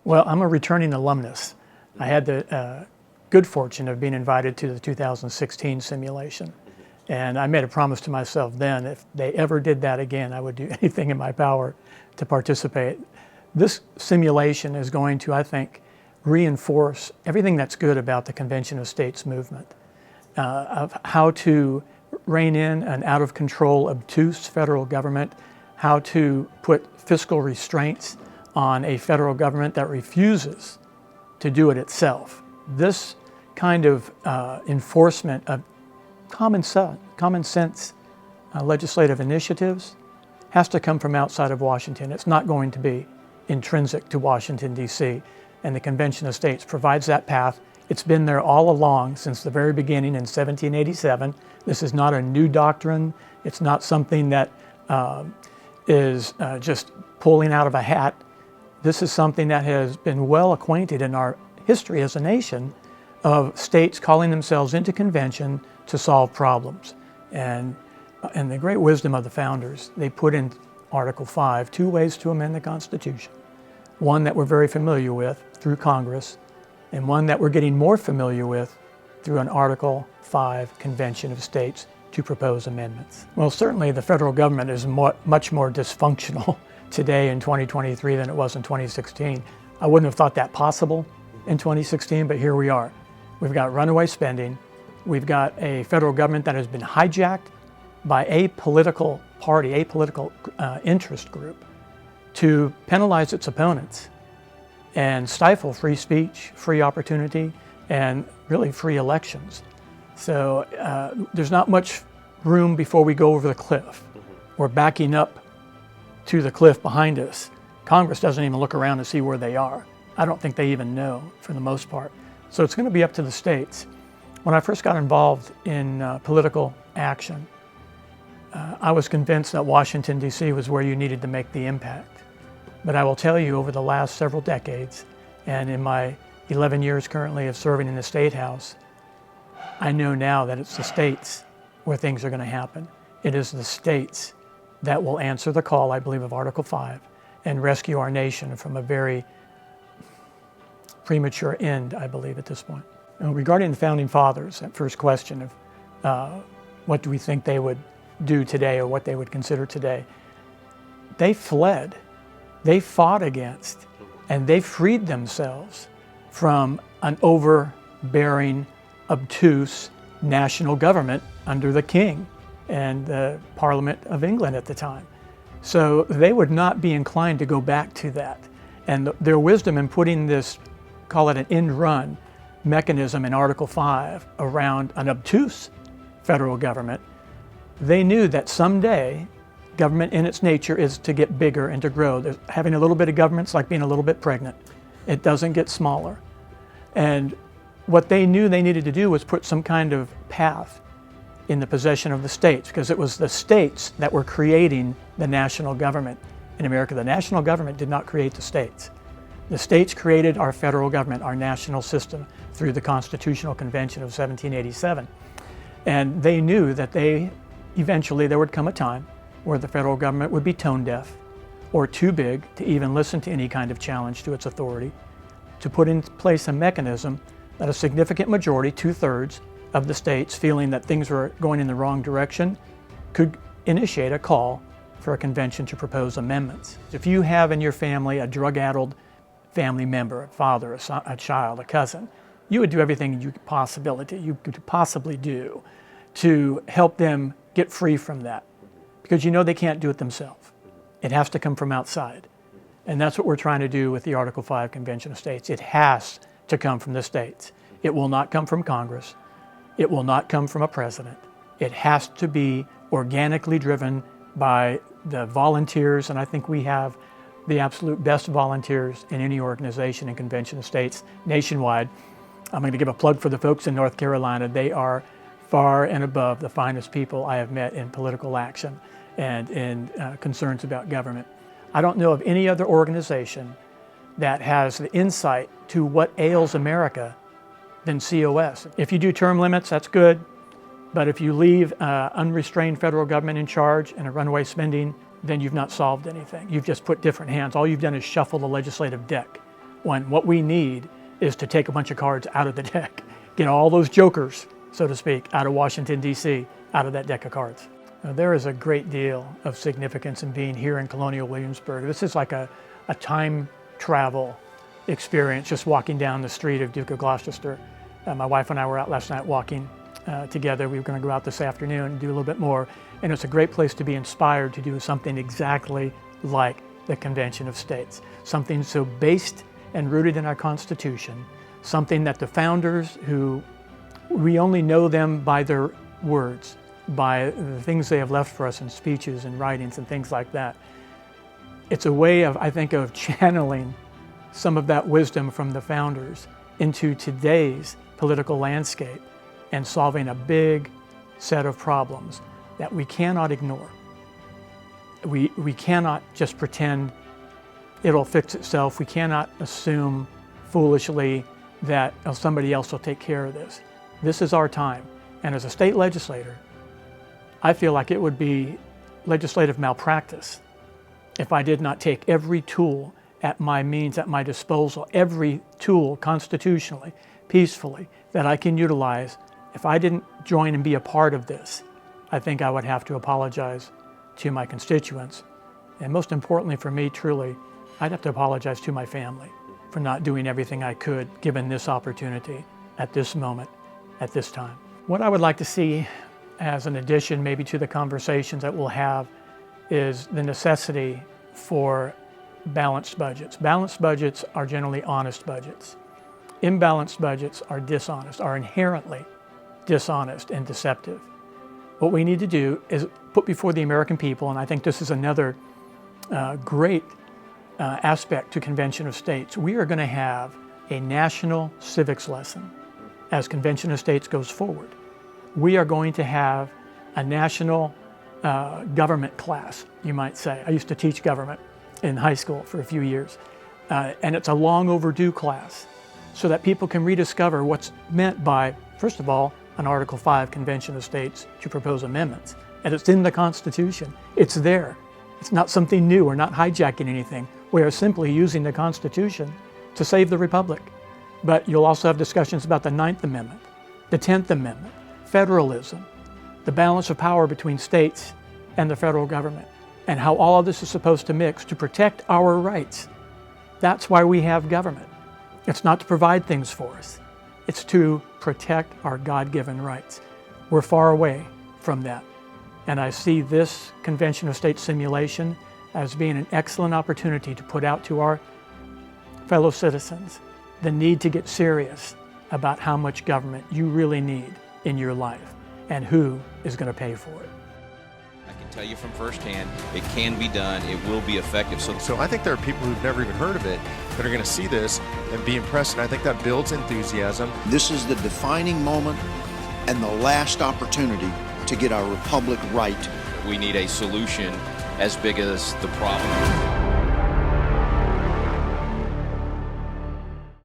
Well, I'm a returning alumnus. I had the good fortune of being invited to the 2016 simulation. And I made a promise to myself then, if they ever did that again, I would do anything in my power to participate. This simulation is going to, I think, reinforce everything that's good about the Convention of States movement, of how to rein in an out-of-control, obtuse federal government, how to put fiscal restraints on a federal government that refuses to do it itself. This kind of enforcement of common sense legislative initiatives has to come from outside of Washington. It's not going to be intrinsic to Washington, D.C., and the Convention of States provides that path. It's been there all along since the very beginning in 1787. This is not a new doctrine. It's not something that is just pulling out of a hat. This is something that has been well acquainted in our history as a nation of states calling themselves into convention to solve problems. And the great wisdom of the founders, they put in Article 5 two ways to amend the Constitution. One that we're very familiar with through Congress, and one that we're getting more familiar with through an Article 5 Convention of States to propose amendments. Well, certainly the federal government is much more dysfunctional today in 2023 than it was in 2016. I wouldn't have thought that possible in 2016, but here we are. We've got runaway spending. We've got a federal government that has been hijacked by a political party, a political interest group, to penalize its opponents and stifle free speech, free opportunity, and really free elections. So there's not much room before we go over the cliff. We're backing up to the cliff behind us. Congress doesn't even look around to see where they are. I don't think they even know for the most part. So it's going to be up to the states. When I first got involved in political action, I was convinced that Washington, D.C. was where you needed to make the impact. But I will tell you, over the last several decades, and in my 11 years currently of serving in the State House, I know now that it's the states where things are going to happen. It is the states that will answer the call, I believe, of Article 5 and rescue our nation from a very premature end, I believe, at this point. Now, regarding the Founding Fathers, that first question of what do we think they would do today or what they would consider today, they fled. They fought against, and they freed themselves from an overbearing, obtuse national government under the King and the Parliament of England at the time. So they would not be inclined to go back to that. And their wisdom in putting this, call it an end run mechanism in Article 5 around an obtuse federal government, they knew that someday government in its nature is to get bigger and to grow. Having a little bit of government's like being a little bit pregnant. It doesn't get smaller. And what they knew they needed to do was put some kind of path in the possession of the states, because it was the states that were creating the national government in America. The national government did not create the states. The states created our federal government, our national system, through the Constitutional Convention of 1787. And they knew that eventually there would come a time where the federal government would be tone deaf or too big to even listen to any kind of challenge to its authority, to put in place a mechanism that a significant majority, 2/3 of the states, feeling that things were going in the wrong direction, could initiate a call for a convention to propose amendments. If you have in your family a drug-addled family member, a father, a child, a cousin, you would do everything you could possibly do to help them get free from that, because you know they can't do it themselves. It has to come from outside. And that's what we're trying to do with the Article 5 Convention of States. It has to come from the states. It will not come from Congress. It will not come from a president. It has to be organically driven by the volunteers, and I think we have the absolute best volunteers in any organization in Convention of States nationwide. I'm going to give a plug for the folks in North Carolina. They are far and above the finest people I have met in political action and in concerns about government. I don't know of any other organization that has the insight to what ails America than COS. If you do term limits, that's good, but if you leave unrestrained federal government in charge and a runaway spending, then you've not solved anything. You've just put different hands. All you've done is shuffle the legislative deck when what we need is to take a bunch of cards out of the deck, get all those jokers, so to speak, out of Washington, D.C., out of that deck of cards. Now, there is a great deal of significance in being here in Colonial Williamsburg. This is like a time travel experience, just walking down the street of Duke of Gloucester. My wife and I were out last night walking together. We were going to go out this afternoon and do a little bit more. And it's a great place to be inspired to do something exactly like the Convention of States. Something so based and rooted in our Constitution, something that the founders, who we only know them by their words, by the things they have left for us in speeches and writings and things like that. It's a way of, I think, of channeling some of that wisdom from the founders into today's political landscape and solving a big set of problems that we cannot ignore. We cannot just pretend it'll fix itself. We cannot assume foolishly that somebody else will take care of this. This is our time. And as a state legislator, I feel like it would be legislative malpractice if I did not take every tool at my means, at my disposal, every tool constitutionally, peacefully, that I can utilize. If I didn't join and be a part of this, I think I would have to apologize to my constituents. And most importantly for me, truly, I'd have to apologize to my family for not doing everything I could given this opportunity at this moment, at this time. What I would like to see as an addition maybe to the conversations that we'll have is the necessity for balanced budgets. Balanced budgets are generally honest budgets. Imbalanced budgets are dishonest, are inherently dishonest and deceptive. What we need to do is put before the American people, and I think this is another great aspect to Convention of States, we are going to have a national civics lesson as Convention of States goes forward. We are going to have a national government class, you might say. I used to teach government in high school for a few years, and it's a long overdue class so that people can rediscover what's meant by, first of all, an Article 5 Convention of States to propose amendments. And it's in the Constitution. It's there. It's not something new. We're not hijacking anything. We are simply using the Constitution to save the Republic. But you'll also have discussions about the 9th Amendment, the 10th Amendment, federalism, the balance of power between states and the federal government, and how all of this is supposed to mix to protect our rights. That's why we have government. It's not to provide things for us. It's to protect our God-given rights. We're far away from that. And I see this Convention of States simulation as being an excellent opportunity to put out to our fellow citizens the need to get serious about how much government you really need in your life and who is going to pay for it. I can tell you from firsthand, it can be done, it will be effective. So I think there are people who've never even heard of it that are going to see this and be impressed, and I think that builds enthusiasm. This is the defining moment and the last opportunity to get our republic right. We need a solution as big as the problem.